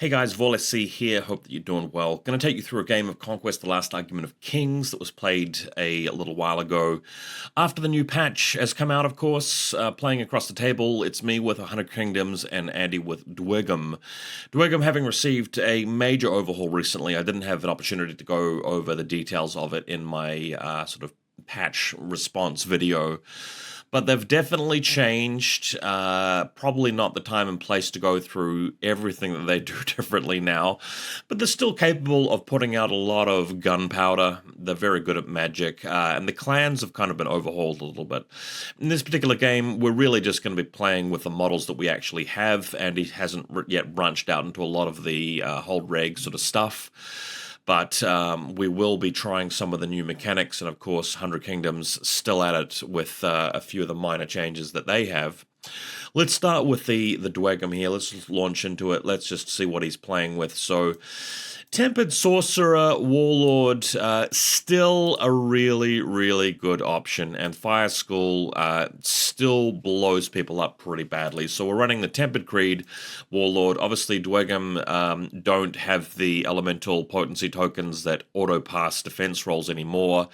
Hey guys, VaulSC here, hope that you're doing well. Going to take you through a game of Conquest, the Last Argument of Kings that was played a little while ago. After the new patch has come out, of course, playing across the table, it's me with 100 Kingdoms and Andy with Dweghom. Dweghom having received a major overhaul recently. I didn't have an opportunity to go over the details of it in my sort of patch response video. But they've definitely changed. Probably not the time and place to go through everything that they do differently now. But they're still capable of putting out a lot of gunpowder. They're very good at magic. And the clans have kind of been overhauled a little bit. In this particular game, we're really just going to be playing with the models that we actually have. And he hasn't yet branched out into a lot of the hold reg sort of stuff. But we will be trying some of the new mechanics, and of course 100 Kingdoms still at it with a few of the minor changes that they have. Let's start with the Dweghom here. Let's just launch into it. Let's just see what he's playing with. So, Tempered Sorcerer, Warlord, still a really, really good option, and Fire School still blows people up pretty badly. So we're running the Tempered Creed, Warlord. Obviously, Dweghom don't have the elemental potency tokens that auto-pass defense rolls anymore,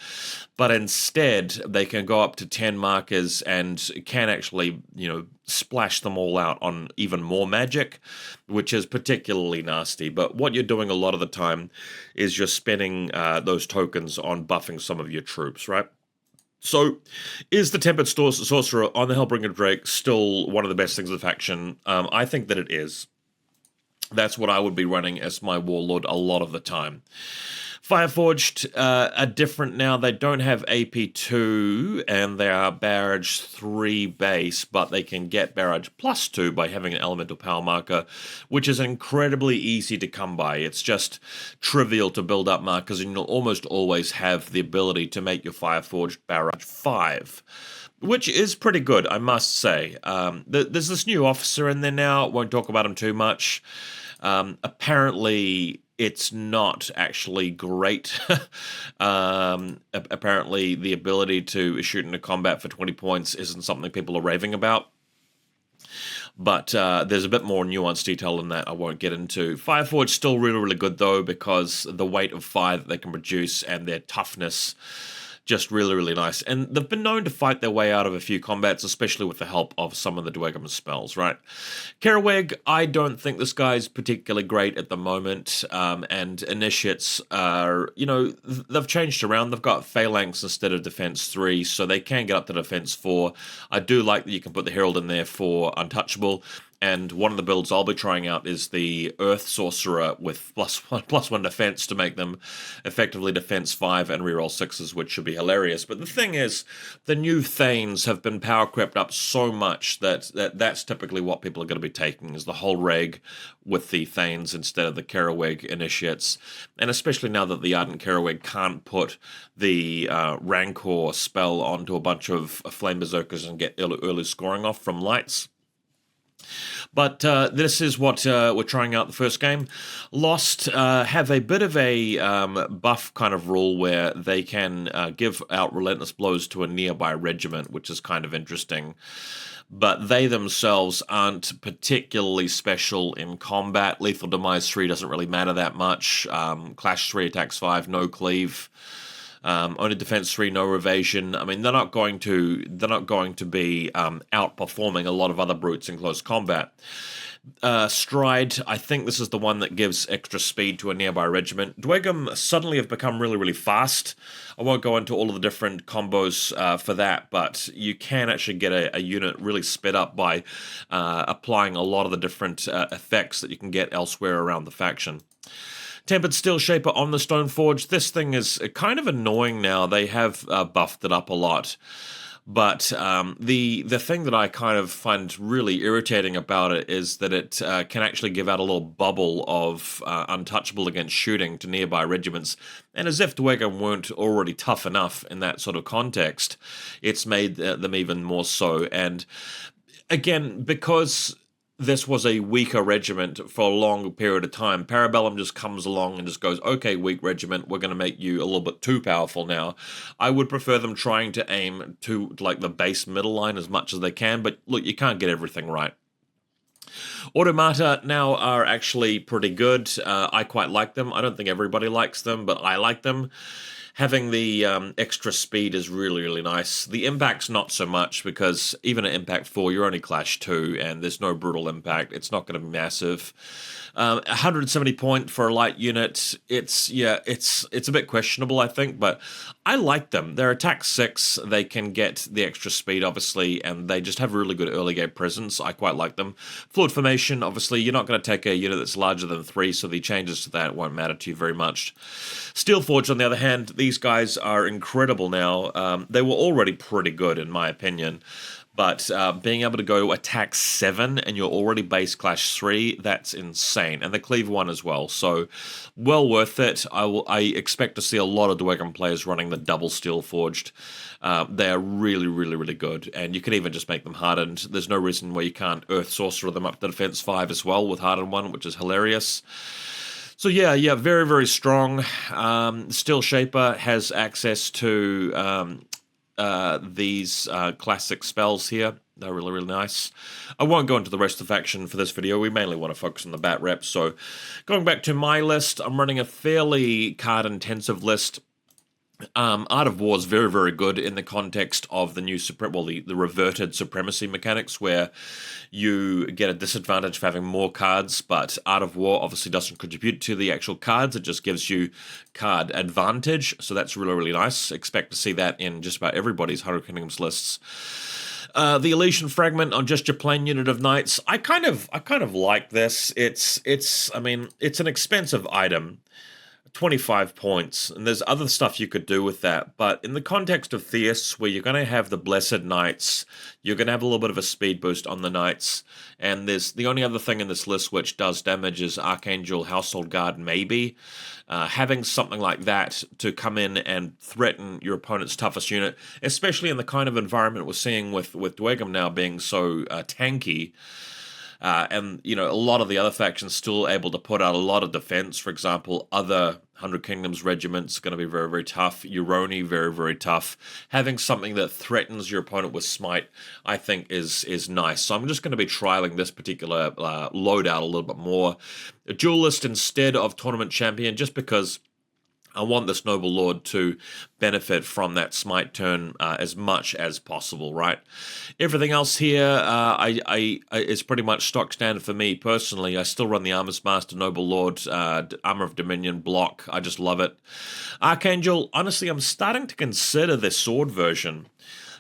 but instead they can go up to 10 markers and can actually, splash them all out on even more magic, which is particularly nasty. But what you're doing a lot of the time is you're spending those tokens on buffing some of your troops, right? So, is the Tempered Sorcerer on the Hellbringer Drake still one of the best things of the faction? I think that it is. That's what I would be running as my Warlord a lot of the time. Fireforged are different now. They don't have AP2 and they are Barrage 3 base, but they can get Barrage plus 2 by having an elemental power marker, which is incredibly easy to come by. It's just trivial to build up markers, and you'll almost always have the ability to make your Fireforged Barrage 5. Which is pretty good, I must say. There's this new officer in there now. Won't talk about him too much. Apparently, it's not actually great. Apparently, the ability to shoot into combat for 20 points isn't something people are raving about. But there's a bit more nuanced detail in that I won't get into. Fireforged still really, really good, though, because the weight of fire that they can produce and their toughness, just really, really nice. And they've been known to fight their way out of a few combats, especially with the help of some of the Dweghom spells, right? Kerawegh, I don't think this guy's particularly great at the moment, and initiates are, they've changed around. They've got Phalanx instead of Defense 3, so they can get up to Defense 4. I do like that you can put the Herald in there for Untouchable. And one of the builds I'll be trying out is the Earth Sorcerer with +1/+1 defense to make them effectively defense 5 and reroll 6s, which should be hilarious. But the thing is, the new Thanes have been power crept up so much that's typically what people are going to be taking, is the whole reg with the Thanes instead of the Kerawegh initiates. And especially now that the Ardent Kerawegh can't put the Rancor spell onto a bunch of Flame Berserkers and get early scoring off from lights. But this is what we're trying out the first game. Lost have a bit of a buff kind of rule where they can give out relentless blows to a nearby regiment, which is kind of interesting. But they themselves aren't particularly special in combat. Lethal Demise 3 doesn't really matter that much. Clash 3 attacks 5, no cleave. Only defense 3, no evasion. I mean, they're not going to be outperforming a lot of other brutes in close combat. Stride, I think this is the one that gives extra speed to a nearby regiment. Dweghom suddenly have become really, really fast. I won't go into all of the different combos for that, but you can actually get a unit really sped up by applying a lot of the different effects that you can get elsewhere around the faction. Tempered Steel Shaper on the Stoneforge. This thing is kind of annoying now. They have buffed it up a lot. But the thing that I kind of find really irritating about it is that it can actually give out a little bubble of untouchable against shooting to nearby regiments. And as if Dweghom weren't already tough enough in that sort of context, it's made them even more so. And again, because this was a weaker regiment for a long period of time, Parabellum just comes along and just goes, okay, weak regiment, we're going to make you a little bit too powerful now. I would prefer them trying to aim to like the base middle line as much as they can, but look, you can't get everything right. Automata now are actually pretty good. I quite like them. I don't think everybody likes them, but I like them. Having the extra speed is really, really nice. The impact's not so much, because even at impact 4, you're only clash 2, and there's no brutal impact. It's not going to be massive. 170 point for a light unit. It's a bit questionable, I think, but I like them. They're attack 6. They can get the extra speed, obviously, and they just have really good early game presence. I quite like them. Fluid formation, obviously, you're not going to take a unit that's larger than 3, so the changes to that won't matter to you very much. Steelforged, on the other hand, these guys are incredible now. They were already pretty good, in my opinion. But being able to go attack 7 and you're already base clash 3, that's insane. And the cleave 1 as well. So, well worth it. I expect to see a lot of Dweghom players running the double steel forged. They are really, really, really good. And you can even just make them hardened. There's no reason why you can't Earth Sorcerer them up to defense 5 as well with hardened 1, which is hilarious. So yeah, very, very strong. Steel Shaper has access to these classic spells here. They're really, really nice. I won't go into the rest of the faction for this video. We mainly want to focus on the bat rep. So going back to my list, I'm running a fairly card-intensive list. Art of War is very, very good in the context of the new the reverted supremacy mechanics, where you get a disadvantage for having more cards, but Art of War obviously doesn't contribute to the actual cards. It just gives you card advantage, so that's really, really nice. Expect to see that in just about everybody's 100 Kingdoms lists. The Elysian Fragment on just your plain unit of knights. I kind of like this. It's an expensive item. 25 points, and there's other stuff you could do with that, but in the context of Theists, where you're going to have the Blessed Knights, you're going to have a little bit of a speed boost on the Knights, and there's the only other thing in this list which does damage is Archangel, Household Guard, maybe. Having something like that to come in and threaten your opponent's toughest unit, especially in the kind of environment we're seeing with Dweghom now being so tanky, and, you know, a lot of the other factions still able to put out a lot of defense. For example, other 100 Kingdoms regiments going to be very, very tough. Euroni, very, very tough. Having something that threatens your opponent with Smite, I think, is nice. So I'm just going to be trialing this particular loadout a little bit more. A Duelist instead of Tournament Champion, just because I want this Noble Lord to benefit from that Smite turn as much as possible, right? Everything else here is pretty much stock standard for me personally. I still run the Armsmaster, Noble Lord, Armor of Dominion block. I just love it. Archangel, honestly, I'm starting to consider the sword version,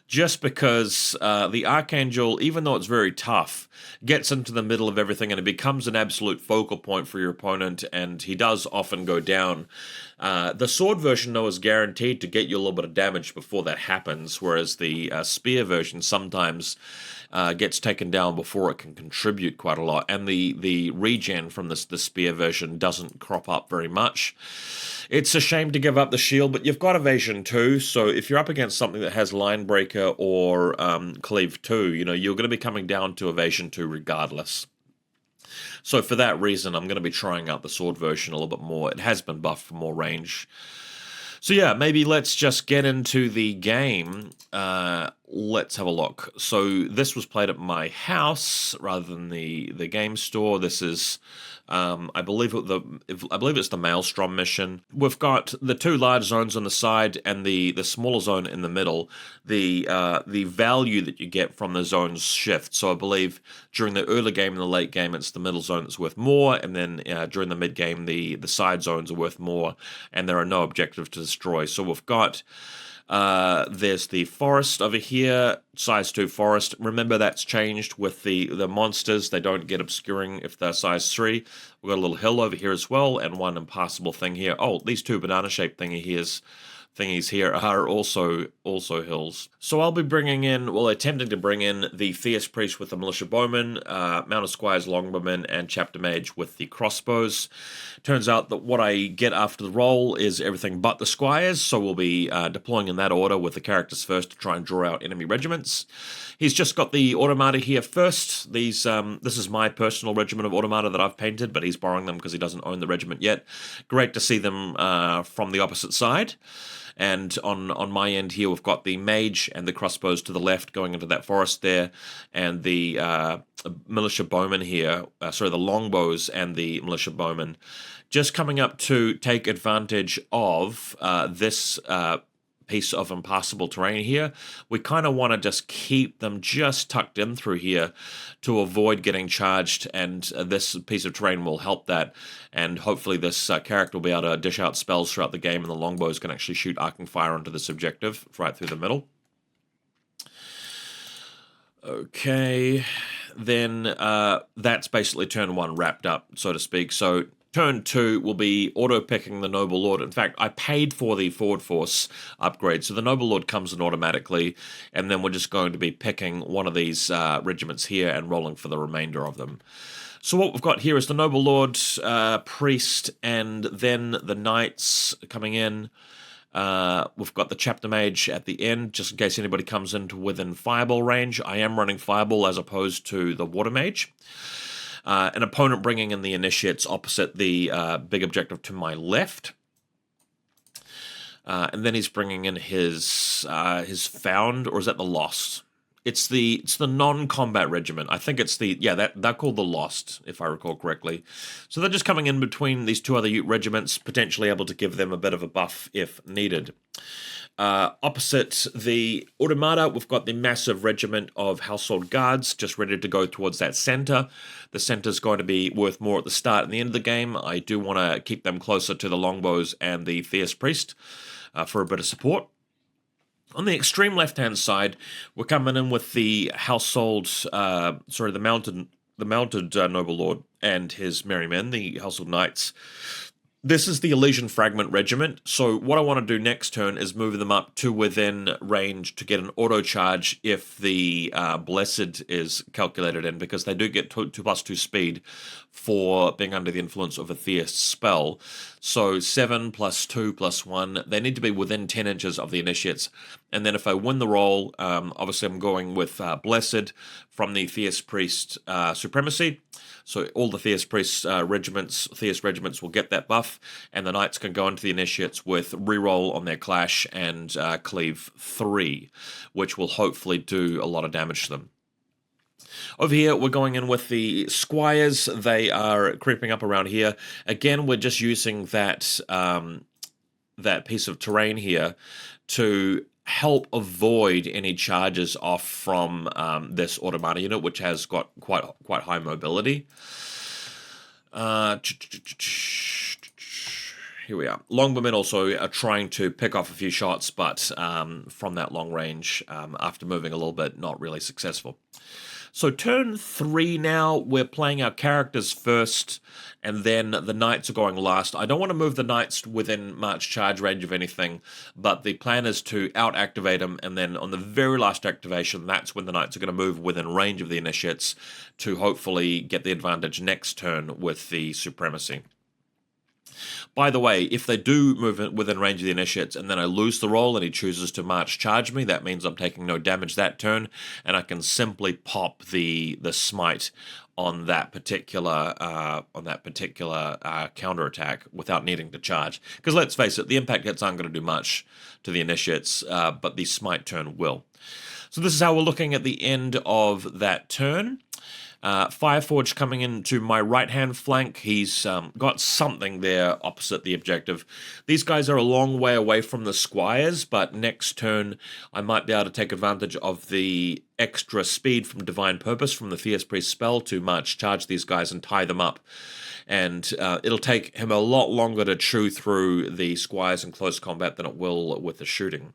just because the Archangel, even though it's very tough, gets into the middle of everything and it becomes an absolute focal point for your opponent, and he does often go down. The sword version, though, is guaranteed to get you a little bit of damage before that happens, whereas the spear version sometimes gets taken down before it can contribute quite a lot, and the regen from the spear version doesn't crop up very much. It's a shame to give up the shield, but you've got evasion 2, so if you're up against something that has line breaker or cleave 2, you know, you're going to be coming down to evasion 2 regardless. So for that reason, I'm going to be trying out the sword version a little bit more. It has been buffed for more range. So yeah, maybe let's just get into the game. Let's have a look. So this was played at my house rather than the game store. This is, I believe it's the Maelstrom mission. We've got the two large zones on the side and the smaller zone in the middle. The value that you get from the zones shift. So I believe during the early game and the late game, it's the middle zone that's worth more, and then during the mid game, the side zones are worth more, and there are no objectives to destroy. So we've got there's the forest over here, size 2 forest. Remember, that's changed with the monsters. They don't get obscuring if they're size 3. We've got a little hill over here as well, and one impassable thing here. Oh, these two banana-shaped thingies here are also hills. So I'll be attempting to bring in the Theist Priest with the Militia Bowmen, Mounted Squires, Longbowmen, and Chapter Mage with the crossbows. Turns out that what I get after the roll is everything but the Squires, so we'll be deploying in that order with the characters first to try and draw out enemy regiments. He's just got the Automata here first. This is my personal regiment of Automata that I've painted, but he's borrowing them because he doesn't own the regiment yet. Great to see them from the opposite side. And on my end here, we've got the Mage and the crossbows to the left going into that forest there, and the Militia Bowmen here, the longbows and the Militia Bowmen, just coming up to take advantage of this piece of impassable terrain here. We kind of want to just keep them just tucked in through here to avoid getting charged, and this piece of terrain will help that, and hopefully this character will be able to dish out spells throughout the game, and the longbows can actually shoot arcing fire onto this objective right through the middle. Okay, then that's basically turn 1 wrapped up, so to speak. So turn 2 will be auto-picking the Noble Lord. In fact, I paid for the Forward Force upgrade, so the Noble Lord comes in automatically, and then we're just going to be picking one of these regiments here and rolling for the remainder of them. So what we've got here is the Noble Lord, Priest, and then the Knights coming in. We've got the Chapter Mage at the end, just in case anybody comes into within Fireball range. I am running Fireball as opposed to the Water Mage. An opponent bringing in the Initiates opposite the big objective to my left. And then he's bringing in his Found, or is that the Lost? It's the non-combat regiment. I think it's they're called the Lost, if I recall correctly. So they're just coming in between these two other regiments, potentially able to give them a bit of a buff if needed. Opposite the Automata, we've got the massive regiment of Household Guards just ready to go towards that center. The center's going to be worth more at the start and the end of the game. I do want to keep them closer to the Longbows and the Theist Priest for a bit of support. On the extreme left-hand side, we're coming in with the the mounted Noble Lord and his merry men, the Household Knights. This is the Elysian Fragment Regiment, so what I want to do next turn is move them up to within range to get an auto charge if the Blessed is calculated in, because they do get 2+2 speed for being under the influence of a Theist spell. So 7 + 2 + 1, they need to be within 10 inches of the Initiates. And then if I win the roll, obviously I'm going with Blessed from the Theist Priest Supremacy. So all the Theist Priest Theist regiments will get that buff, and the Knights can go into the Initiates with reroll on their clash and cleave 3, which will hopefully do a lot of damage to them. Over here, we're going in with the Squires. They are creeping up around here. Again, we're just using that that piece of terrain here to help avoid any charges off from this Automata unit, which has got quite high mobility. Here we are. Longbowmen also are trying to pick off a few shots, but from that long range, after moving a little bit, not really successful. So turn 3 now, we're playing our characters first, and then the Knights are going last. I don't want to move the Knights within March charge range of anything, but the plan is to out-activate them, and then on the very last activation, that's when the Knights are going to move within range of the Initiates to hopefully get the advantage next turn with the Supremacy. By the way, if they do move within range of the Initiates and then I lose the roll and he chooses to march charge me, that means I'm taking no damage that turn, and I can simply pop the smite on that particular counterattack without needing to charge. Because let's face it, the impact hits aren't going to do much to the Initiates, but the smite turn will. So this is how we're looking at the end of that turn. Fireforged coming into my right-hand flank. He's got something there opposite the objective. These guys are a long way away from the Squires, but next turn I might be able to take advantage of the extra speed from Divine Purpose from the Theist Priest spell to march charge these guys and tie them up. And it'll take him a lot longer to chew through the Squires in close combat than it will with the shooting.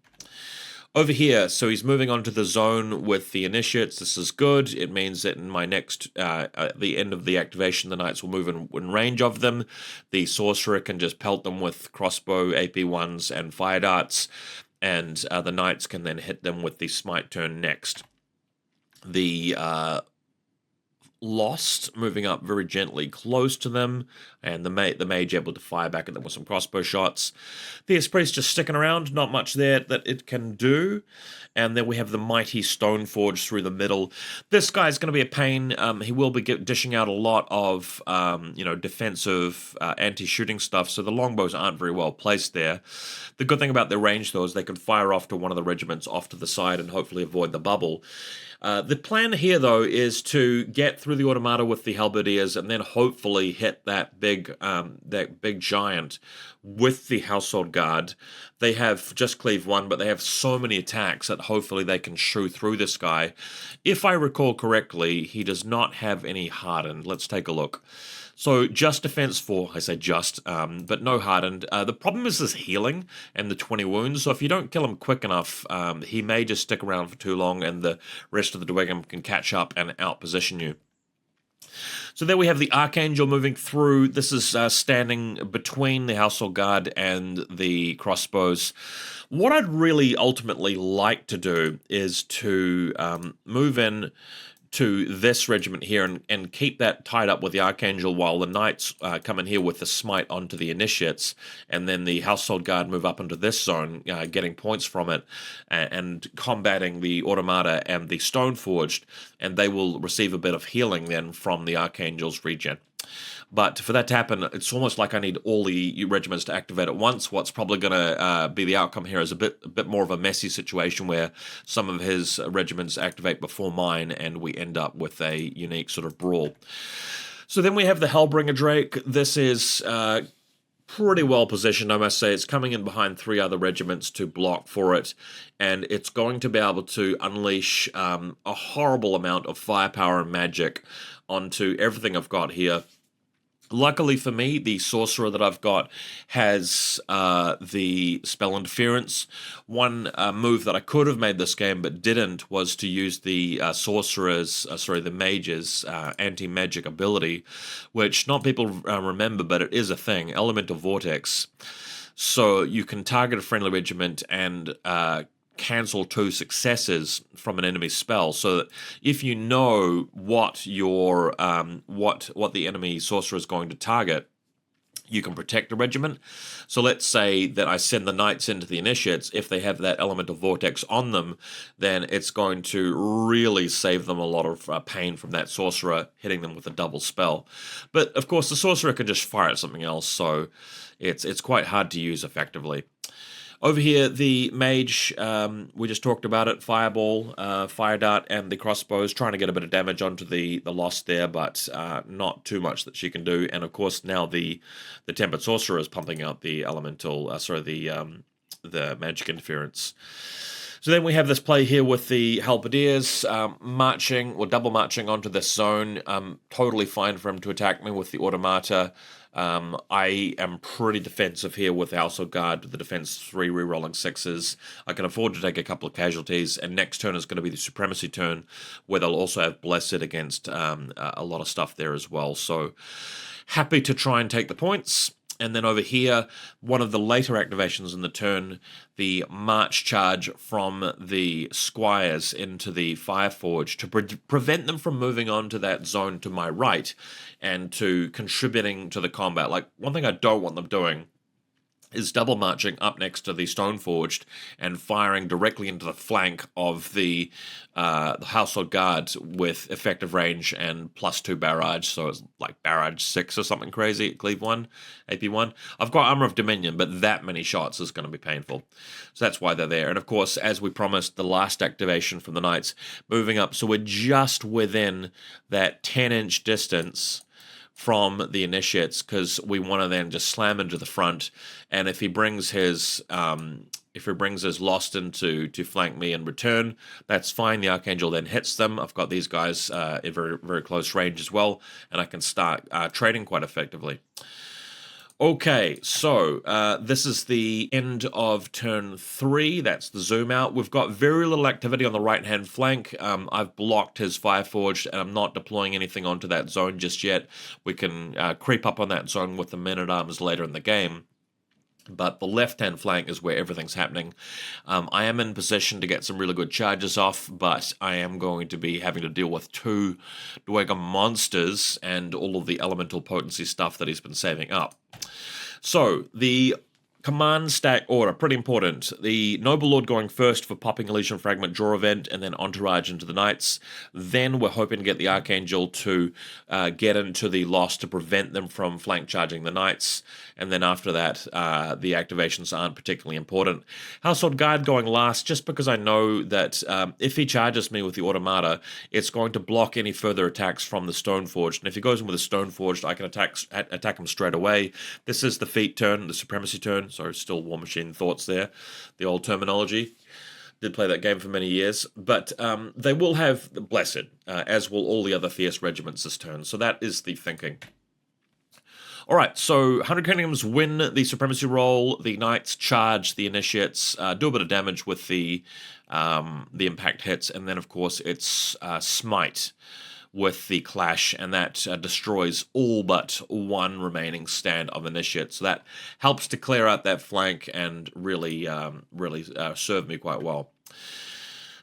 Over here, so he's moving on to the zone with the Initiates. This is good. It means that in my next, at the end of the activation, the Knights will move in range of them. The Sorcerer can just pelt them with crossbow, AP1s, and fire darts, and the Knights can then hit them with the smite turn next. The lost, moving up very gently close to them, and the mage able to fire back at them with some crossbow shots. Theist Priest just sticking around, not much there that it can do. And then we have the mighty Stoneforge through the middle. This guy's going to be a pain. He will be dishing out a lot of defensive anti-shooting stuff, so the longbows aren't very well placed there. The good thing about their range, though, is they can fire off to one of the regiments off to the side and hopefully avoid the bubble. The plan here, though, is to get through the automata with the halberdiers and then hopefully hit that big giant with the household guard. They have just cleave one, but they have so many attacks that hopefully they can shoo through this guy. If I recall correctly, he does not have any hardened. Let's take a look. So just defense 4, I say just, but no hardened. The problem is his healing and the 20 wounds, so if you don't kill him quick enough, he may just stick around for too long and the rest of the Dweghom can catch up and outposition you. So there we have the Archangel moving through. This is standing between the Household Guard and the crossbows. What I'd really ultimately like to do is to move in to this regiment here and keep that tied up with the Archangel while the Knights come in here with the smite onto the Initiates, and then the Household Guard move up into this zone, getting points from it, and combating the Automata and the Stoneforged, and they will receive a bit of healing then from the Archangel's regen. But for that to happen, it's almost like I need all the regiments to activate at once. What's probably going to be the outcome here is a bit more of a messy situation where some of his regiments activate before mine, and we end up with a unique sort of brawl. So then we have the Hellbringer Drake. This is pretty well positioned, I must say. It's coming in behind 3 other regiments to block for it, and it's going to be able to unleash a horrible amount of firepower and magic onto everything I've got here. Luckily for me, the Sorcerer that I've got has the Spell Interference. One move that I could have made this game but didn't was to use the the Mage's anti-magic ability, which not people remember, but it is a thing, Elemental Vortex. So you can target a friendly regiment and cancel 2 successes from an enemy spell, so that if you know what your what the enemy sorcerer is going to target, you can protect the regiment. So let's say that I send the Knights into the Initiates. If they have that Elemental Vortex on them, then it's going to really save them a lot of pain from that Sorcerer hitting them with a double spell. But of course the Sorcerer can just fire at something else, so it's quite hard to use effectively. Over here, the Mage, we just talked about it, Fireball, Fire Dart, and the crossbows, trying to get a bit of damage onto the Lost there, but not too much that she can do. And of course, now the Tempered Sorcerer is pumping out the Elemental, the Magic Interference. So then we have this play here with the Halberdiers double marching onto this zone. Totally fine for him to attack me with the Automata. I am pretty defensive here with the Household Guard, with the defense 3 rerolling 6s. I can afford to take a couple of casualties, and next turn is going to be the Supremacy turn, where they'll also have Blessed against a lot of stuff there as well. So happy to try and take the points. And then over here, one of the later activations in the turn, the March Charge from the Squires into the Fireforged to prevent them from moving on to that zone to my right and to contributing to the combat. Like, one thing I don't want them doing is double marching up next to the Stoneforged and firing directly into the flank of the Household Guard with effective range and +2 barrage, so it's like barrage 6 or something crazy, cleave 1, AP 1. I've got Armor of Dominion, but that many shots is going to be painful. So that's why they're there. And of course, as we promised, the last activation from the Knights moving up, so we're just within that 10-inch distance from the Initiates, because we want to then just slam into the front, and if he brings his Lost in to flank me in return, that's fine. The Archangel then hits them. I've got these guys in very, very close range as well, and I can start trading quite effectively. Okay, so this is the end of turn 3. That's the zoom out. We've got very little activity on the right-hand flank. I've blocked his Fireforged, and I'm not deploying anything onto that zone just yet. We can creep up on that zone with the Men-at-Arms later in the game. But the left-hand flank is where everything's happening. I am in position to get some really good charges off, but I am going to be having to deal with 2 Dweghom monsters and all of the elemental potency stuff that he's been saving up. So, the command stack order, pretty important. The Noble Lord going first for popping Elysian Fragment draw event, and then Entourage into the Knights. Then we're hoping to get the Archangel to get into the Lost to prevent them from flank charging the Knights. And then after that, the activations aren't particularly important. Household Guard going last, just because I know that if he charges me with the Automata, it's going to block any further attacks from the Stoneforged. And if he goes in with a Stoneforged, I can attack him straight away. This is the feat turn, the Supremacy turn. So still War Machine thoughts there, the old terminology. Did play that game for many years, but they will have Blessed, as will all the other Theist regiments this turn. So that is the thinking. All right, so 100 Kingdoms win the Supremacy roll, the Knights charge the Initiates, do a bit of damage with the impact hits, and then of course it's Smite with the Clash, and that destroys all but 1 remaining stand of Initiate. So that helps to clear out that flank and really serve me quite well.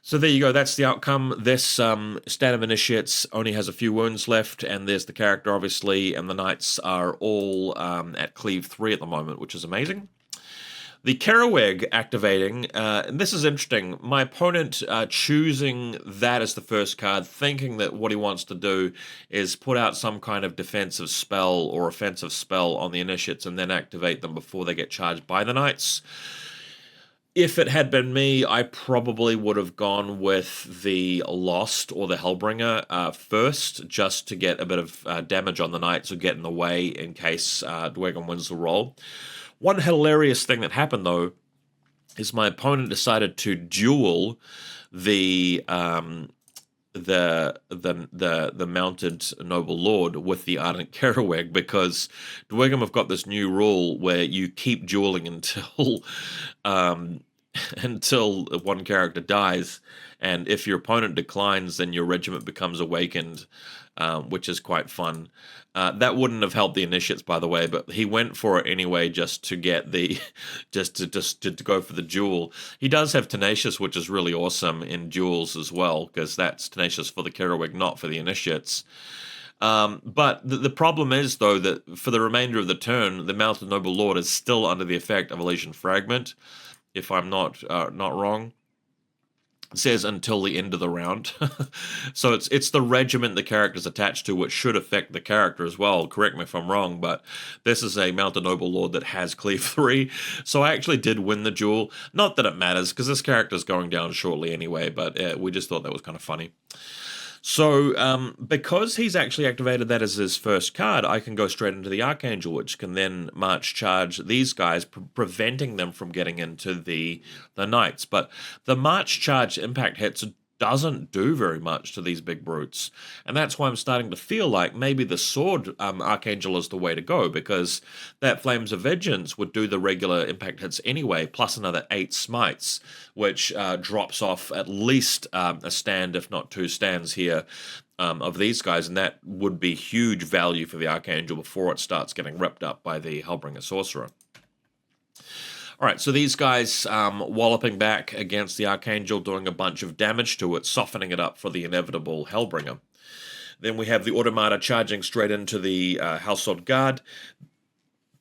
So there you go, that's the outcome. This stand of Initiates only has a few wounds left, and there's the character, obviously, and the Knights are all at Cleave 3 at the moment, which is amazing. The Kerawegh activating, and this is interesting, my opponent choosing that as the first card, thinking that what he wants to do is put out some kind of defensive spell or offensive spell on the Initiates and then activate them before they get charged by the Knights. If it had been me, I probably would have gone with the Lost or the Hellbringer first, just to get a bit of damage on the Knights or get in the way in case Dweghom wins the roll. One hilarious thing that happened, though, is my opponent decided to duel the mounted Noble Lord with the Ardent Kerawegh, because Dweghom have got this new rule where you keep dueling until until one character dies, and if your opponent declines, then your regiment becomes awakened, which is quite fun. That wouldn't have helped the Initiates, by the way, but he went for it anyway, just to get the, just to go for the duel. He does have Tenacious, which is really awesome in duels as well, because that's Tenacious for the Kerawegh, not for the Initiates. But the problem is, though, that for the remainder of the turn, the Mounted Noble Lord is still under the effect of Elysian Fragment, if I'm not wrong. It says until the end of the round. So it's the regiment the character's attached to, which should affect the character as well. Correct me if I'm wrong, but this is a Mounted Noble Lord that has Cleave 3. So I actually did win the duel. Not that it matters, because this character's going down shortly anyway, but we just thought that was kind of funny. So, because he's actually activated that as his first card, I can go straight into the Archangel, which can then march charge these guys, preventing them from getting into the Knights. But the march charge impact hits doesn't do very much to these big brutes. And that's why I'm starting to feel like maybe the Sword Archangel is the way to go, because that Flames of Vengeance would do the regular impact hits anyway, plus another 8 smites, which drops off at least a stand, if not 2 stands here, of these guys, and that would be huge value for the Archangel before it starts getting ripped up by the Hellbringer Sorcerer. All right, so these guys walloping back against the Archangel, doing a bunch of damage to it, softening it up for the inevitable Hellbringer. Then we have the Automata charging straight into the Household Guard.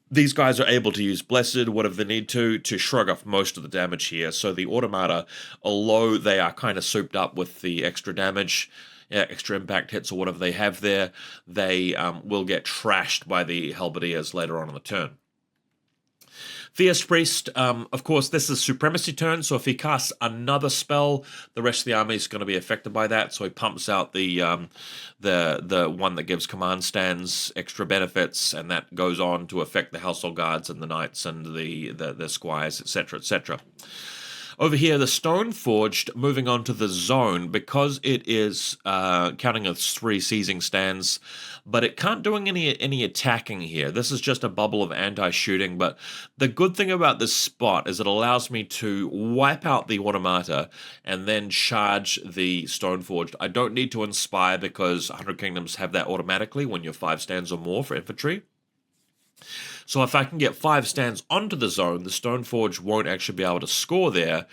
These guys are able to use Blessed, whatever they need to shrug off most of the damage here. So the Automata, although they are kind of souped up with the extra damage, extra impact hits or whatever they have there, they will get trashed by the Halberdiers later on in the turn. Theist Priest, of course, this is Supremacy turn, so if he casts another spell, the rest of the army is going to be affected by that, so he pumps out the one that gives command stands extra benefits, and that goes on to affect the Household Guards and the Knights and the Squires, etc., etc. Over here, the Stoneforged, moving on to the Zone, because it is counting as 3 seizing stands, but it can't do any attacking here. This is just a bubble of anti-shooting, but the good thing about this spot is it allows me to wipe out the Automata and then charge the Stoneforged. I don't need to Inspire, because 100 Kingdoms have that automatically when you're 5 stands or more for infantry. So if I can get 5 stands onto the zone, the Stoneforge won't actually be able to score there.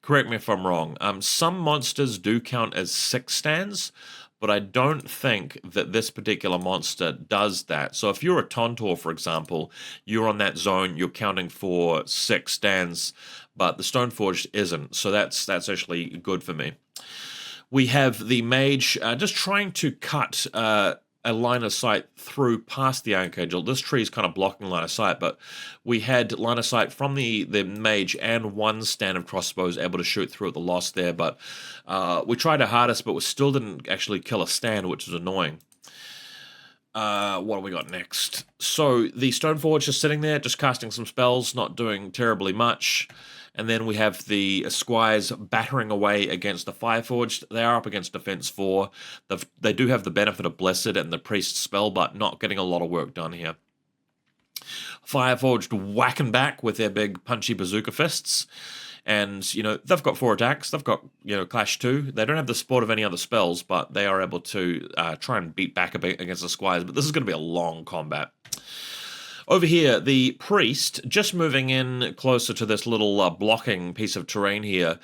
Correct me if I'm wrong. Some monsters do count as 6 stands, but I don't think that this particular monster does that. So if you're a Tontor, for example, you're on that zone, you're counting for 6 stands, but the Stoneforged isn't. So that's actually good for me. We have the Mage just trying to cut a line of sight through past the Archangel. This tree is kind of blocking line of sight, but we had line of sight from the Mage and 1 stand of crossbows able to shoot through at the loss there, but we tried our hardest, but we still didn't actually kill a stand, which was annoying. What do we got next? So the Stoneforge is sitting there, just casting some spells, not doing terribly much. And then we have the Squires battering away against the Fireforged. They are up against Defense 4. They do have the benefit of Blessed and the Priest spell, but not getting a lot of work done here. Fireforged whacking back with their big punchy bazooka fists. And, you know, they've got 4 attacks. They've got, you know, Clash 2. They don't have the support of any other spells, but they are able to try and beat back a bit against the Squires. But this is going to be a long combat. Over here, the Priest, just moving in closer to this little blocking piece of terrain here.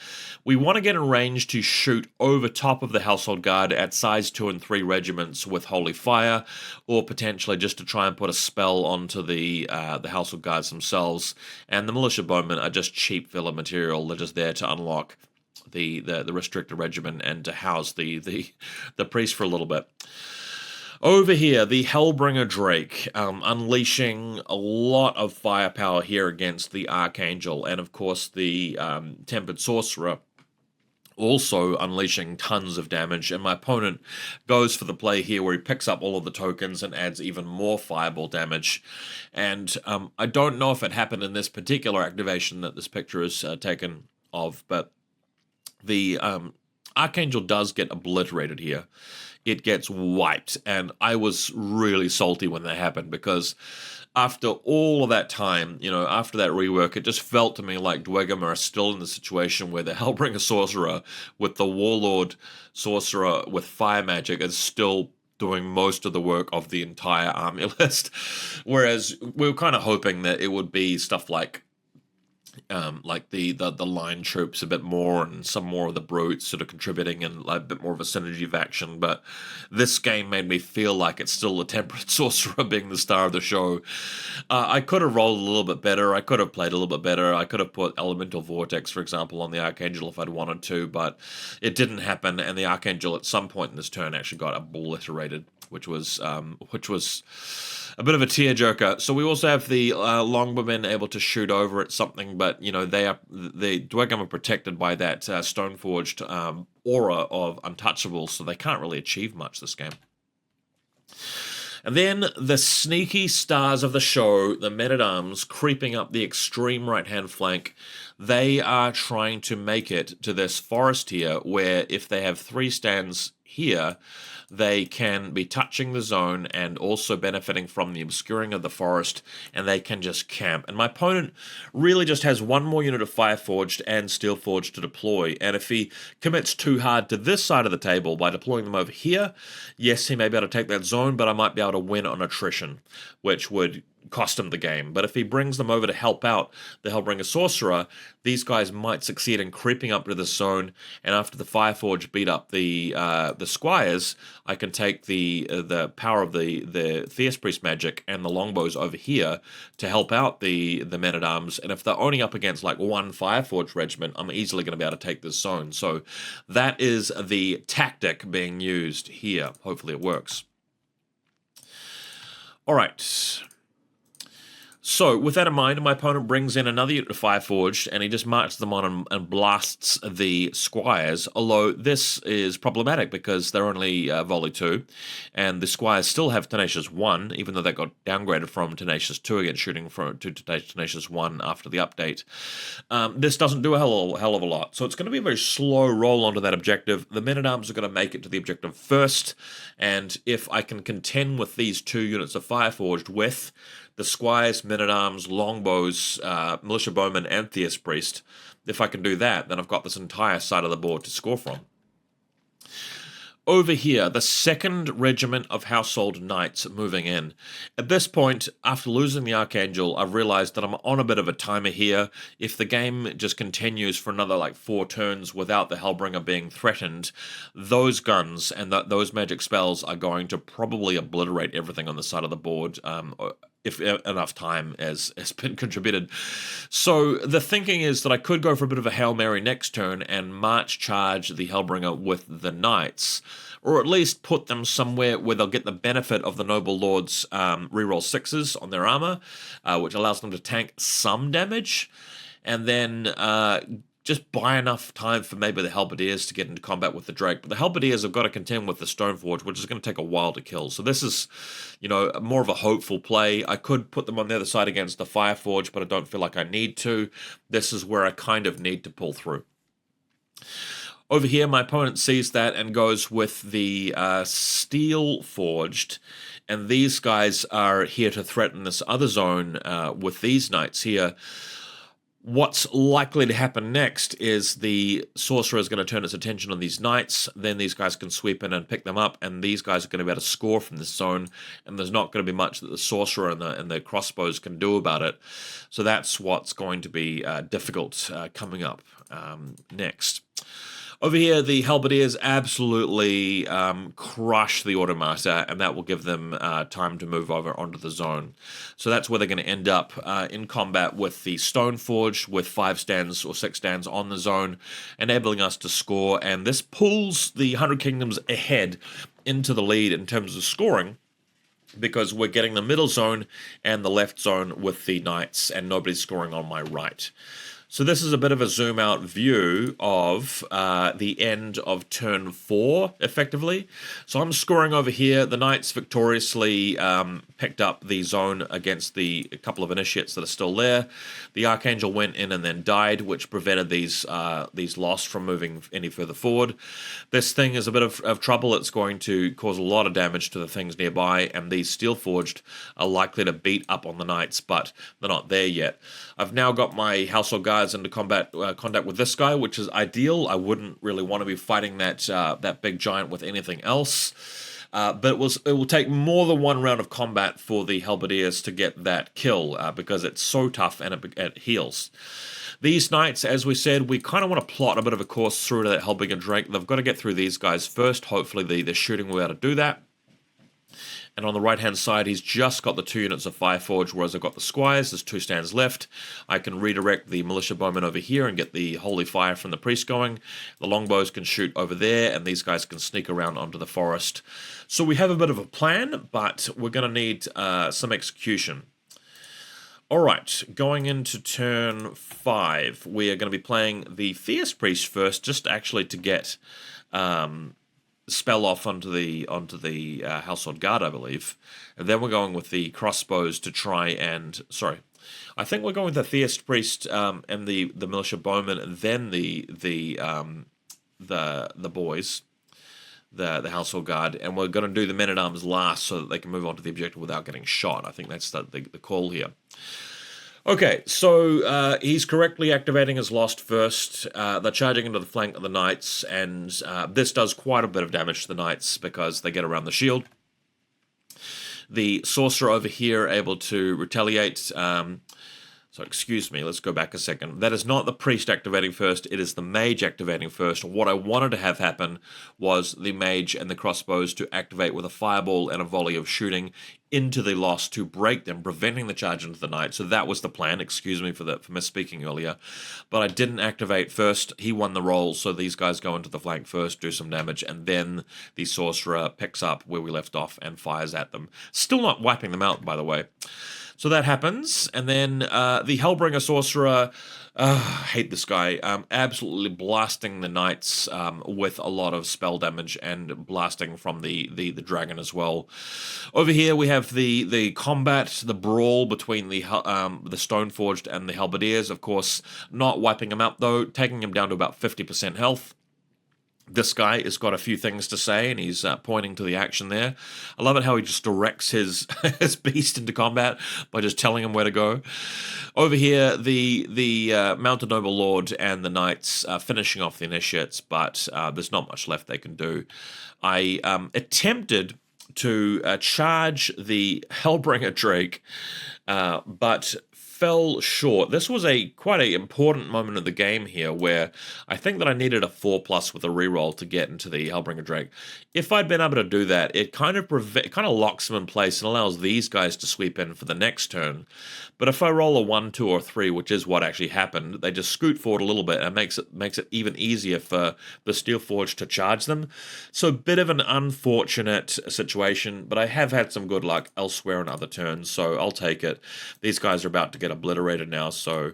We want to get in range to shoot over top of the Household Guard at size 2 and 3 regiments with Holy Fire, or potentially just to try and put a spell onto the Household Guards themselves. And the Militia Bowmen are just cheap filler material. They're just there to unlock the restricted regiment and to house the Priest for a little bit. Over here, the Hellbringer Drake, unleashing a lot of firepower here against the Archangel, and of course the Tempered Sorcerer also unleashing tons of damage, and my opponent goes for the play here where he picks up all of the tokens and adds even more fireball damage. And I don't know if it happened in this particular activation that this picture is taken of, but the Archangel does get obliterated here. It gets wiped, and I was really salty when that happened, because after all of that time, you know, after that rework, it just felt to me like Dweghom are still in the situation where the Hellbringer Sorcerer with the Warlord Sorcerer with Fire Magic is still doing most of the work of the entire army list, whereas we were kind of hoping that it would be stuff like the line troops a bit more, and some more of the brutes sort of contributing, and like a bit more of a synergy of action. But this game made me feel like it's still the Temperate Sorcerer being the star of the show. I could have rolled a little bit better. I could have played a little bit better. I could have put Elemental Vortex, for example, on the Archangel if I'd wanted to, but it didn't happen, and the Archangel at some point in this turn actually got obliterated, which was a bit of a tearjerker. So we also have the Longbowmen able to shoot over at something, but you know the Dweghom are protected by that Stoneforged aura of untouchable, so they can't really achieve much this game. And then the sneaky stars of the show, the Men-at-Arms, creeping up the extreme right-hand flank. They are trying to make it to this forest here, where if they have 3 stands here, they can be touching the zone and also benefiting from the obscuring of the forest, and they can just camp. And my opponent really just has 1 more unit of Fireforged and Steelforged to deploy, and if he commits too hard to this side of the table by deploying them over here, yes, he may be able to take that zone, but I might be able to win on attrition, which would cost him the game. But if he brings them over to help out the Hellbringer Sorcerer, these guys might succeed in creeping up to the zone, and after the Fireforge beat up the Squires, I can take the power of the Theist Priest magic and the longbows over here to help out the Men-at-Arms, and if they're only up against like 1 Fireforge regiment, I'm easily going to be able to take this zone. So that is the tactic being used here. Hopefully it works. Alright. So, with that in mind, my opponent brings in another unit of Fireforged, and he just marches them on and blasts the Squires, although this is problematic because they're only Volley 2, and the Squires still have Tenacious 1, even though they got downgraded from Tenacious 2 again, shooting to Tenacious 1 after the update. This doesn't do a hell of a lot, so it's going to be a very slow roll onto that objective. The Men-at-Arms are going to make it to the objective first, and if I can contend with these 2 units of Fireforged with the Squires, Men-at-Arms, Longbows, Militia Bowmen, and Theist Priest, if I can do that, then I've got this entire side of the board to score from. Over here, the 2nd Regiment of Household Knights moving in. At this point, after losing the Archangel, I've realized that I'm on a bit of a timer here. If the game just continues for another like 4 turns without the Hellbringer being threatened, those guns and those magic spells are going to probably obliterate everything on the side of the board. If enough time has been contributed. So the thinking is that I could go for a bit of a Hail Mary next turn and march charge the Hellbringer with the Knights, or at least put them somewhere where they'll get the benefit of the Noble Lord's reroll 6s on their armor, which allows them to tank some damage, and then just buy enough time for maybe the Halberdiers to get into combat with the Drake. But the Halberdiers have got to contend with the Stoneforge, which is going to take a while to kill. So this is, more of a hopeful play. I could put them on the other side against the Fireforged, but I don't feel like I need to. This is where I kind of need to pull through. Over here, my opponent sees that and goes with the Steel Forged. And these guys are here to threaten this other zone with these Knights here. What's likely to happen next is the Sorcerer is going to turn its attention on these Knights, then these guys can sweep in and pick them up, and these guys are going to be able to score from this zone, and there's not going to be much that the Sorcerer and the crossbows can do about it. So that's what's going to be difficult coming up next. Over here, the Halberdiers absolutely crush the Automaster, and that will give them time to move over onto the zone. So that's where they're going to end up in combat with the Stoneforged, with 5 stands or 6 stands on the zone, enabling us to score. And this pulls the 100 Kingdoms ahead into the lead in terms of scoring, because we're getting the middle zone and the left zone with the Knights, and nobody's scoring on my right. So this is a bit of a zoom out view of the end of turn 4, effectively. So I'm scoring over here. The Knights victoriously picked up the zone against a couple of initiates that are still there. The Archangel went in and then died, which prevented these lost from moving any further forward. This thing is a bit of trouble. It's going to cause a lot of damage to the things nearby, and these Steelforged are likely to beat up on the Knights, but they're not there yet. I've now got my Household Guards into contact with this guy, which is ideal. I wouldn't really want to be fighting that big giant with anything else. But it will take more than one round of combat for the Halberdiers to get that kill, because it's so tough and it heals. These Knights, as we said, we kind of want to plot a bit of a course through to that Hellbringer Drake. They've got to get through these guys first. Hopefully the shooting will be able to do that. And on the right-hand side, he's just got the 2 units of Fireforged, whereas I've got the Squires. There's 2 stands left. I can redirect the Militia Bowmen over here and get the Holy Fire from the Priest going. The Longbows can shoot over there, and these guys can sneak around onto the forest. So we have a bit of a plan, but we're going to need some execution. All right, going into turn 5, we are going to be playing the Theist Priest first, just actually to get spell off onto the Household Guard, I believe. And then we're going with the crossbows to try and... Sorry. I think we're going with the Theist Priest and the Militia Bowmen, and then the boys, the Household Guard, and we're going to do the Men-at-Arms last so that they can move on to the objective without getting shot. I think that's the call here. Okay, so he's correctly activating his Lost first. They're charging into the flank of the Knights, and this does quite a bit of damage to the Knights because they get around the shield. The Sorcerer over here able to retaliate. So excuse me, let's go back a second. That is not the Priest activating first, it is the Mage activating first. What I wanted to have happen was the Mage and the crossbows to activate with a fireball and a volley of shooting into the Lost to break them, preventing the charge into the Knight. So that was the plan. Excuse me for misspeaking earlier. But I didn't activate first. He won the roll, so these guys go into the flank first, do some damage, and then the Sorcerer picks up where we left off and fires at them. Still not wiping them out, by the way. So that happens, and then the Hellbringer Sorcerer, I hate this guy, absolutely blasting the Knights with a lot of spell damage and blasting from the dragon as well. Over here we have the combat, the brawl between the Stoneforged and the Halberdiers, of course, not wiping him out though, taking him down to about 50% health. This guy has got a few things to say, and he's pointing to the action there. I love it how he just directs his beast into combat by just telling him where to go. Over here, the Mounted Noble Lord and the Knights are finishing off the Initiates, but there's not much left they can do. I attempted to charge the Hellbringer Drake, but fell short. This was quite an important moment of the game here, where I think that I needed a 4+ with a reroll to get into the Hellbringer Drake. If I'd been able to do that, it kind of locks them in place and allows these guys to sweep in for the next turn. But if I roll a 1, 2, or 3, which is what actually happened, they just scoot forward a little bit, and makes it even easier for the Steelforged to charge them. So a bit of an unfortunate situation, but I have had some good luck elsewhere in other turns, so I'll take it. These guys are about to get obliterated now, so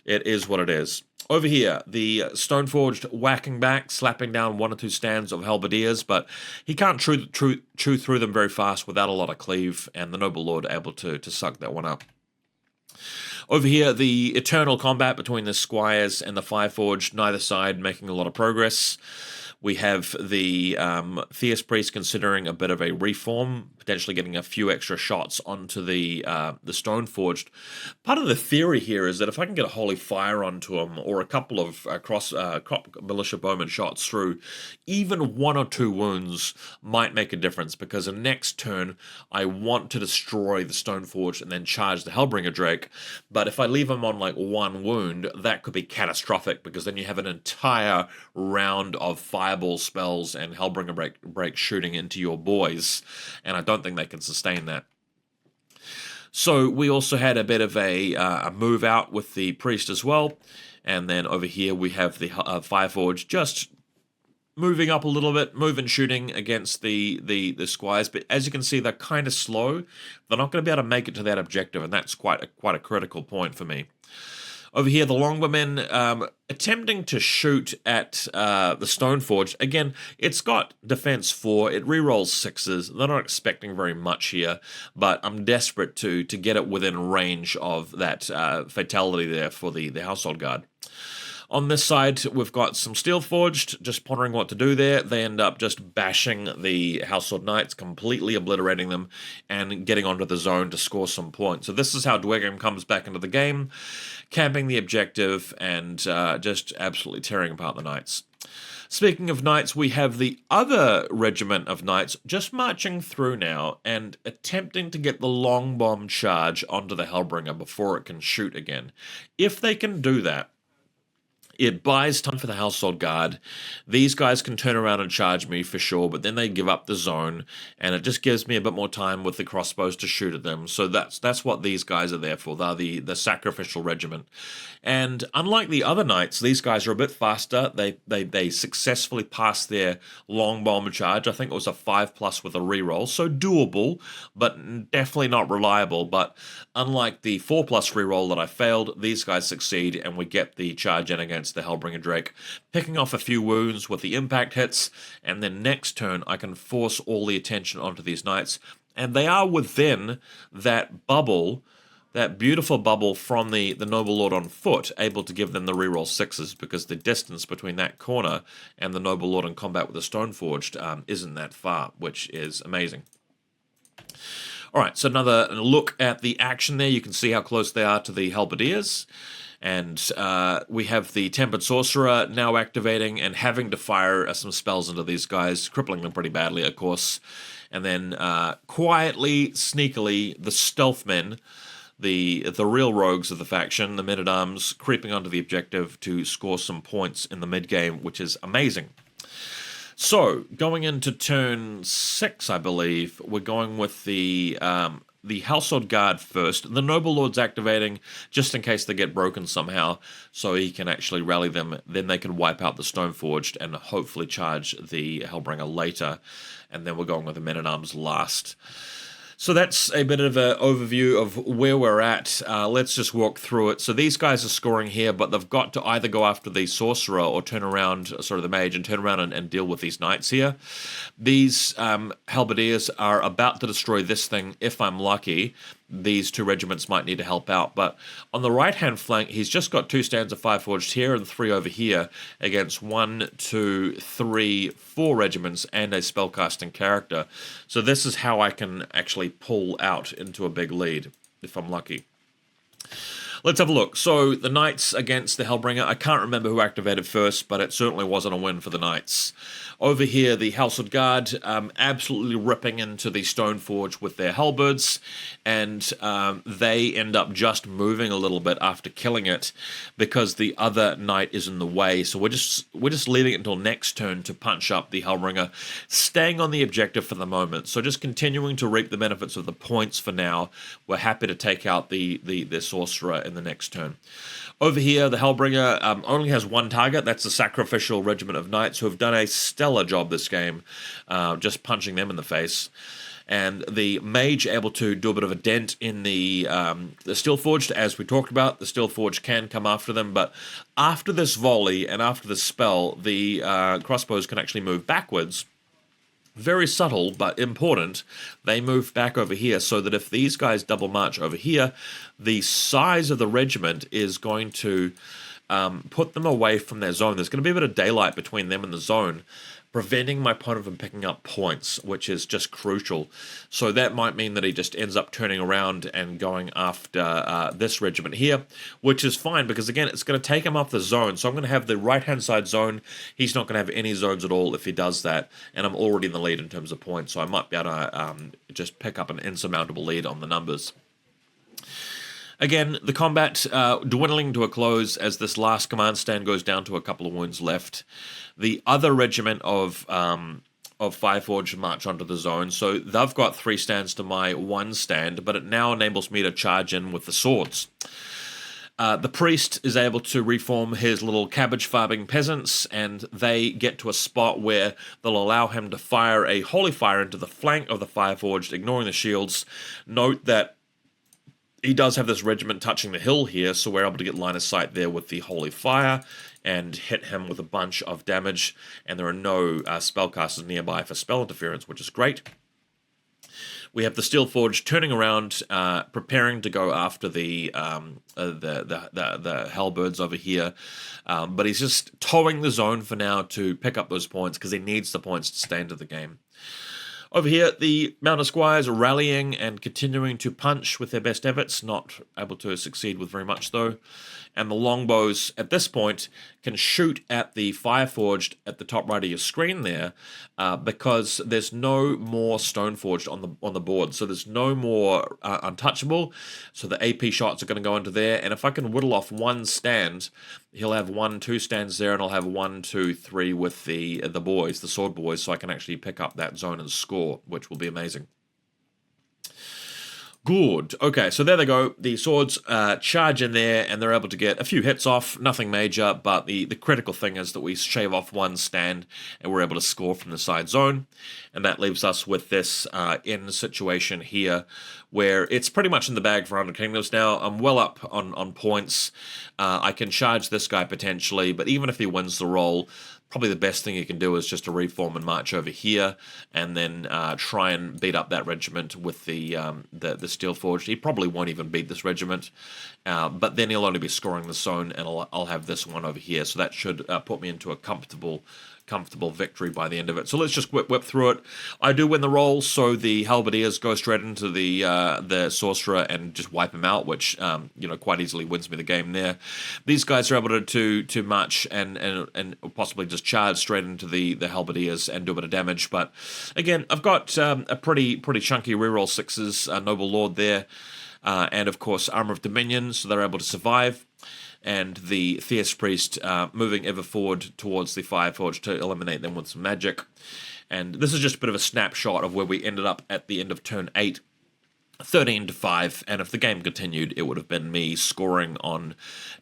it is what it is. Over here, the Stoneforged whacking back, slapping down 1 or 2 stands of Halberdiers, but he can't chew through them very fast without a lot of cleave, and the Noble Lord able to suck that one up. Over here, the eternal combat between the Squires and the Fireforged, neither side making a lot of progress. We have the Theist Priest considering a bit of a reform, potentially getting a few extra shots onto the Stoneforged. Part of the theory here is that if I can get a Holy Fire onto him, or a couple of Militia Bowmen shots through, even 1 or 2 wounds might make a difference, because the next turn I want to destroy the Stoneforged and then charge the Hellbringer Drake. But if I leave him on like 1 wound, that could be catastrophic, because then you have an entire round of fireball spells and Hellbringer Break shooting into your boys, and I don't think they can sustain that. So we also had a bit of a move out with the priest as well, and then over here we have the Fireforged just moving up a little bit, moving shooting against the Squires, but as you can see, they're kind of slow. They're not going to be able to make it to that objective, and that's quite a critical point for me. Over here, the Longbowmen attempting to shoot at the Stoneforged. Again, it's got defense 4. It rerolls 6s. They're not expecting very much here, but I'm desperate to get it within range of that fatality there for the Household Guard. On this side, we've got some Steelforged, just pondering what to do there. They end up just bashing the Household Knights, completely obliterating them, and getting onto the zone to score some points. So this is how Dweghom comes back into the game, camping the objective, and just absolutely tearing apart the Knights. Speaking of Knights, we have the other regiment of Knights just marching through now and attempting to get the Longbomb charge onto the Hellbringer before it can shoot again. If they can do that, it buys time for the Household Guard. These guys can turn around and charge me for sure, but then they give up the zone, and it just gives me a bit more time with the crossbows to shoot at them. So that's what these guys are there for. They're the sacrificial regiment. And unlike the other knights, these guys are a bit faster. They successfully passed their Longbowmen charge. I think it was a 5+ with a reroll, so doable, but definitely not reliable. But unlike the 4+ reroll that I failed, these guys succeed, and we get the charge in against the Hellbringer Drake, picking off a few wounds with the impact hits, and then next turn I can force all the attention onto these knights, and they are within that bubble, that beautiful bubble from the Noble Lord on foot, able to give them the reroll 6s, because the distance between that corner and the Noble Lord in combat with the Stoneforged isn't that far, which is amazing. Alright, so another look at the action there. You can see how close they are to the Halberdiers. And we have the Tempered Sorcerer now activating and having to fire some spells into these guys, crippling them pretty badly, of course. And then quietly, sneakily, the Stealthmen, the real rogues of the faction, the Men-at-Arms, creeping onto the objective to score some points in the mid-game, which is amazing. So, going into turn 6, I believe, we're going with the Household Guard first. The Noble Lord's activating just in case they get broken somehow, so he can actually rally them. Then they can wipe out the Stoneforged and hopefully charge the Hellbringer later. And then we're going with the Men-at-Arms last. So that's a bit of an overview of where we're at. Let's just walk through it. So these guys are scoring here, but they've got to either go after the Sorcerer or turn around, the Mage, and turn around and deal with these Knights here. These Halberdiers are about to destroy this thing if I'm lucky. These 2 regiments might need to help out, but on the right-hand flank, he's just got 2 stands of Fireforged here and 3 over here against 1, 2, 3, 4 regiments and a spellcasting character. So this is how I can actually pull out into a big lead, if I'm lucky. Let's have a look. So the Knights against the Hellbringer. I can't remember who activated first, but it certainly wasn't a win for the Knights. Over here, the Household Guard absolutely ripping into the Stoneforge with their halberds, and they end up just moving a little bit after killing it because the other knight is in the way. So we're just leaving it until next turn to punch up the Hellbringer, staying on the objective for the moment. So just continuing to reap the benefits of the points for now. We're happy to take out the Sorcerer in the next turn. Over here, the Hellbringer only has one target. That's the Sacrificial Regiment of Knights, who have done a stellar job this game, just punching them in the face. And the Mage able to do a bit of a dent in the Steelforged, as we talked about. The Steelforged can come after them, but after this volley and after this spell, the crossbows can actually move backwards. Very subtle, but important. They move back over here so that if these guys double march over here, the size of the regiment is going to put them away from their zone. There's going to be a bit of daylight between them and the zone, preventing my opponent from picking up points, which is just crucial. So that might mean that he just ends up turning around and going after this regiment here, which is fine because, again, it's going to take him off the zone. So I'm going to have the right-hand side zone. He's not going to have any zones at all if he does that, and I'm already in the lead in terms of points, so I might be able to just pick up an insurmountable lead on the numbers. Again, the combat dwindling to a close as this last command stand goes down to a couple of wounds left. The other regiment of Fireforged march onto the zone, so they've got 3 stands to my 1 stand, but it now enables me to charge in with the swords. The priest is able to reform his little cabbage farming peasants, and they get to a spot where they'll allow him to fire a holy fire into the flank of the Fireforged, ignoring the shields. Note that he does have this regiment touching the hill here, so we're able to get line of sight there with the Holy Fire and hit him with a bunch of damage, and there are no spellcasters nearby for spell interference, which is great. We have the Steelforged turning around, preparing to go after the Hellbirds over here, but he's just towing the zone for now to pick up those points because he needs the points to stay into the game. Over here, the Mounted Squires are rallying and continuing to punch with their best efforts, not able to succeed with very much though. And the longbows, at this point, can shoot at the Fireforged at the top right of your screen there, because there's no more Stoneforged on the board. So there's no more Untouchable. So the AP shots are going to go into there. And if I can whittle off 1 stand, he'll have 1, 2 stands there, and I'll have 1, 2, 3 with the boys, the sword boys, so I can actually pick up that zone and score, which will be amazing. Good. Okay, so there they go. The swords charge in there, and they're able to get a few hits off. Nothing major, but the critical thing is that we shave off 1 stand, and we're able to score from the side zone. And that leaves us with this in situation here, where it's pretty much in the bag for 100 Kingdoms now. I'm well up on points. I can charge this guy potentially, but even if he wins the roll, probably the best thing you can do is just to reform and march over here, and then try and beat up that regiment with the Steelforged. He probably won't even beat this regiment, but then he'll only be scoring the zone, and I'll have this one over here. So that should put me into a comfortable victory by the end of it. So let's just whip through it. I do win the roll, so the Halberdiers go straight into the Sorcerer and just wipe him out, which quite easily wins me the game there. These guys are able to march and possibly just charge straight into the Halberdiers and do a bit of damage. But again, I've got a pretty chunky reroll 6s, Noble Lord there, and of course Armor of Dominion, so they're able to survive. And the Theist Priest moving ever forward towards the Fireforged to eliminate them with some magic. And this is just a bit of a snapshot of where we ended up at the end of turn 8, 13-5, and if the game continued, it would have been me scoring on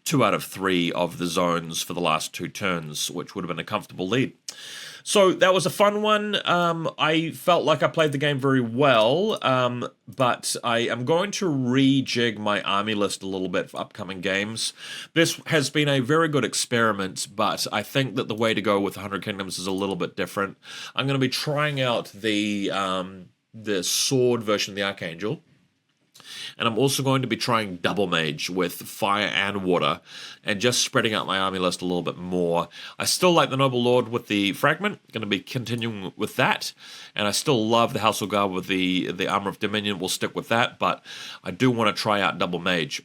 2 out of 3 of the zones for the last 2 turns, which would have been a comfortable lead. So that was a fun one. I felt like I played the game very well, but I am going to rejig my army list a little bit for upcoming games. This has been a very good experiment, but I think that the way to go with 100 Kingdoms is a little bit different. I'm going to be trying out the sword version of the Archangel. And I'm also going to be trying double mage with fire and water and just spreading out my army list a little bit more. I still like the Noble Lord with the Fragment, going to be continuing with that. And I still love the Household Guard with the Armor of Dominion, we'll stick with that. But I do want to try out double mage.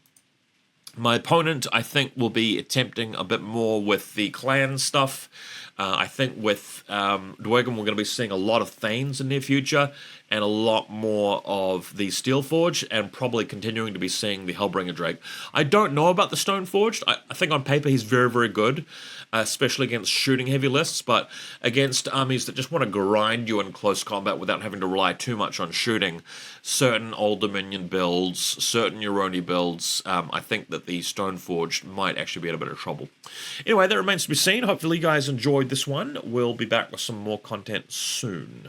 My opponent, I think, will be attempting a bit more with the clan stuff. I think with Dweghom, we're going to be seeing a lot of Thanes in the near future, and a lot more of the Steelforged, and probably continuing to be seeing the Hellbringer Drake. I don't know about the Stoneforged. I think on paper he's very, very good, especially against shooting heavy lists, but against armies that just want to grind you in close combat without having to rely too much on shooting, certain Old Dominion builds, certain Euroni builds, I think that the Stoneforged might actually be in a bit of trouble. Anyway, that remains to be seen. Hopefully you guys enjoyed this one. We'll be back with some more content soon.